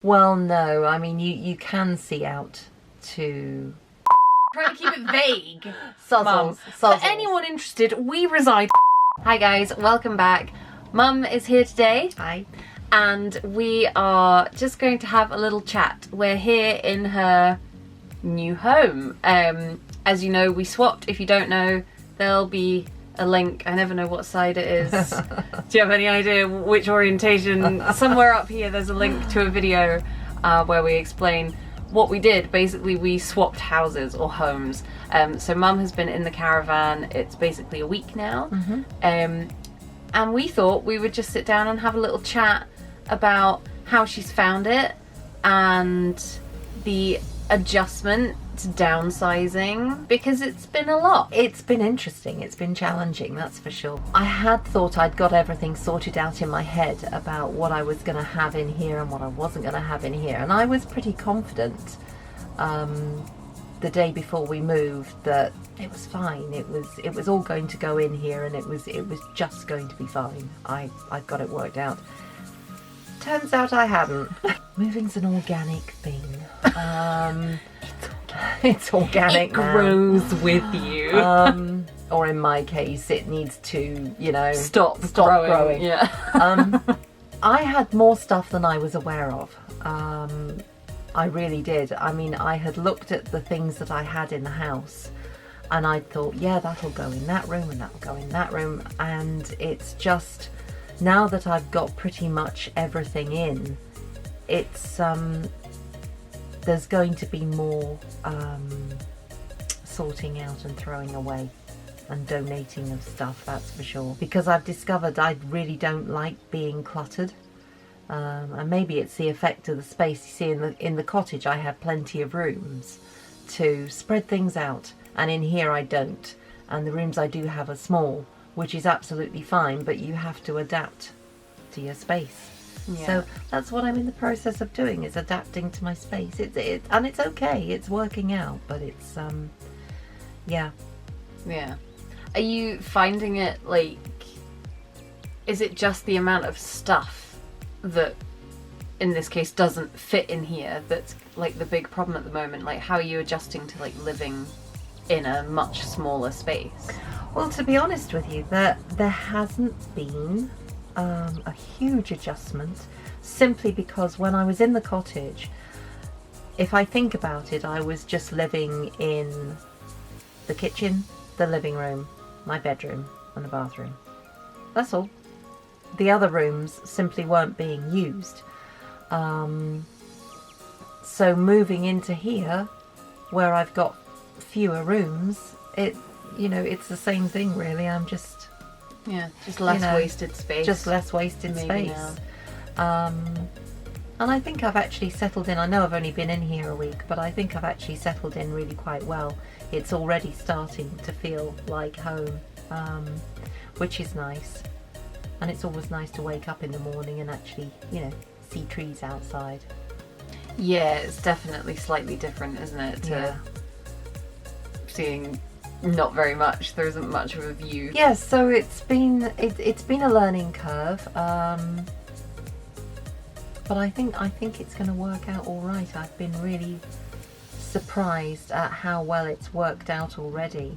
Well, no, I mean, you can see out to... Trying to keep it vague. Sozzles. For anyone interested, we reside... Hi guys, welcome back. Mum is here today. Hi. And we are just going to have a little chat. We're here in her new home. As you know, we swapped. If you don't know, there'll be a link. I never know what side it is. Do you have any idea which orientation? Somewhere up here there's a link to a video where we explain what we did. Basically, we swapped houses or homes. So Mum has been in the caravan. It's basically a week now. And we thought we would just sit down and have a little chat about how she's found it and the adjustment to downsizing, because it's been a lot. It's been interesting, it's been challenging, that's for sure. I had thought I'd got everything sorted out in my head about what I was going to have in here and what I wasn't going to have in here, and I was pretty confident the day before we moved that it was fine. It was all going to go in here, and it was just going to be fine. I got it worked out. Turns out I hadn't. Moving's an organic thing. It's organic. It grows with you. Or in my case, it needs to, stop growing. Yeah. I had more stuff than I was aware of. I really did. I mean, I had looked at the things that I had in the house, and I thought, yeah, that'll go in that room and that'll go in that room. And it's just, now that I've got pretty much everything in, it's there's going to be more sorting out and throwing away and donating of stuff, that's for sure, because I've discovered I really don't like being cluttered. And maybe it's the effect of the space. You see, in the cottage I have plenty of rooms to spread things out, and in here I don't, and the rooms I do have are small, which is absolutely fine, but you have to adapt to your space. Yeah. So that's what I'm in the process of doing, is adapting to my space. And it's okay, it's working out, but it's yeah. Are you finding it, like, is it just the amount of stuff that in this case doesn't fit in here that's like the big problem at the moment? Like, how are you adjusting to like living in a much smaller space? Well, to be honest with you, there hasn't been a huge adjustment, simply because when I was in the cottage, if I think about it, I was just living in the kitchen, the living room, my bedroom and the bathroom. That's all. The other rooms simply weren't being used. So moving into here, where I've got fewer rooms, it's the same thing really. I'm just less wasted space. Just less wasted Maybe space. And I think I've actually settled in. I know I've only been in here a week, but I think I've actually settled in really quite well. It's already starting to feel like home, which is nice. And it's always nice to wake up in the morning and actually, see trees outside. Yeah, it's definitely slightly different, isn't it? To seeing not very much. There isn't much of a view. Yes, so it's been a learning curve. But I think it's going to work out all right. I've been really surprised at how well it's worked out already.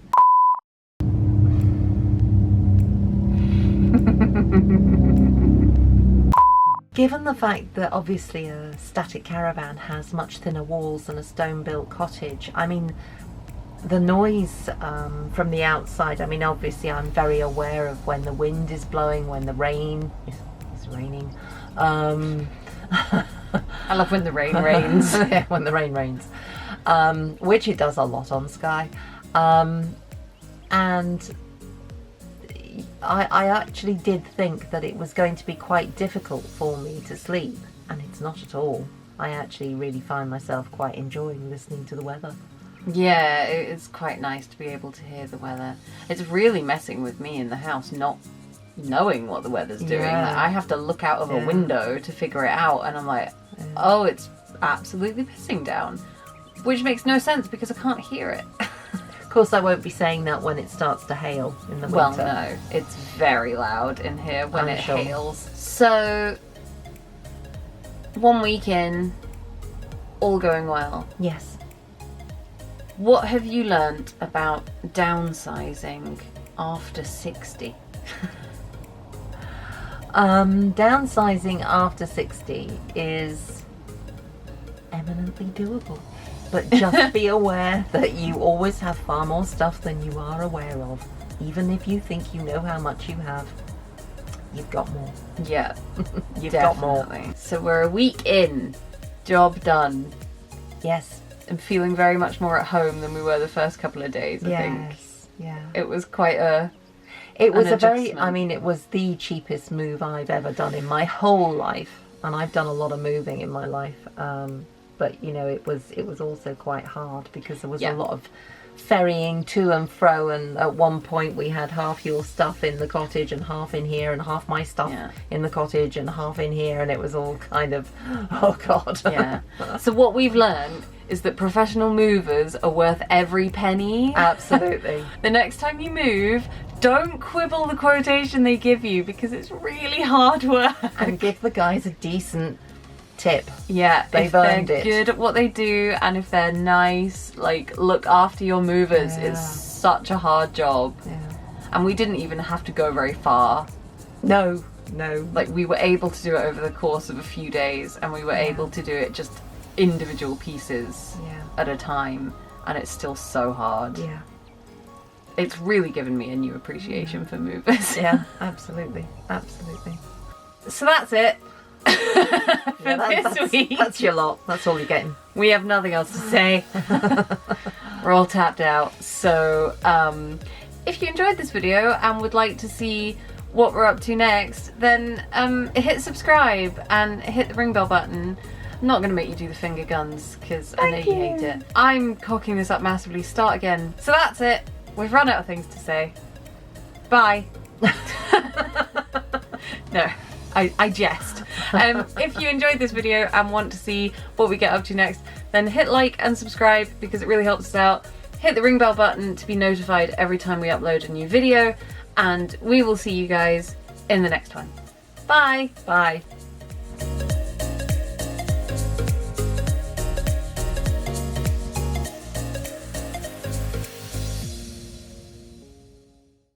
Given the fact that obviously a static caravan has much thinner walls than a stone-built cottage, I mean, the noise from the outside, I mean, obviously I'm very aware of when the wind is blowing, when the rain is raining. I love when the rain rains. Yeah, when the rain rains. Which it does a lot on Skye. And I actually did think that it was going to be quite difficult for me to sleep, and it's not at all. I actually really find myself quite enjoying listening to the weather. Yeah, it's quite nice to be able to hear the weather. It's really messing with me in the house not knowing what the weather's doing. Yeah. Like, I have to look out of a window to figure it out, and I'm like, oh, it's absolutely pissing down, which makes no sense because I can't hear it. Of course, I won't be saying that when it starts to hail in the winter. Well, no, it's very loud in here when it hails. So 1 week in, all going well. Yes. What have you learnt about downsizing after 60? Downsizing after 60 is eminently doable. But just be aware that you always have far more stuff than you are aware of. Even if you think you know how much you have, you've got more. Yeah, You've got more. So we're a week in, job done. Yes. And feeling very much more at home than we were the first couple of days, I think. Yes. Yeah. It was quite It was an a very, adjustment. I mean, it was the cheapest move I've ever done in my whole life. And I've done a lot of moving in my life. But, you know, it was also quite hard because there was a lot of ferrying to and fro. And at one point we had half your stuff in the cottage and half in here and half my stuff in the cottage and half in here. And it was all kind of, oh, God. Yeah. So what we've learned is that professional movers are worth every penny. Absolutely. The next time you move, don't quibble the quotation they give you because it's really hard work. And give the guys a decent tip. Yeah, They've if they're earned it. good at what they do and if they're nice, like look after your movers. Yeah. It's such a hard job. Yeah. And we didn't even have to go very far. No. Like we were able to do it over the course of a few days and we were able to do it just individual pieces at a time, and it's still so hard. Yeah. It's really given me a new appreciation for movers. Yeah, absolutely. Absolutely. So that's it for that's, this week. That's your lot. That's all you're getting. We have nothing else to say. We're all tapped out. So if you enjoyed this video and would like to see what we're up to next, then hit subscribe and hit the ring bell button. I'm not going to make you do the finger guns because I know you hate it. I'm cocking this up massively. Start again. So that's it. We've run out of things to say. Bye. No, I jest. If you enjoyed this video and want to see what we get up to next, then hit like and subscribe because it really helps us out. Hit the ring bell button to be notified every time we upload a new video, and we will see you guys in the next one. Bye. Bye.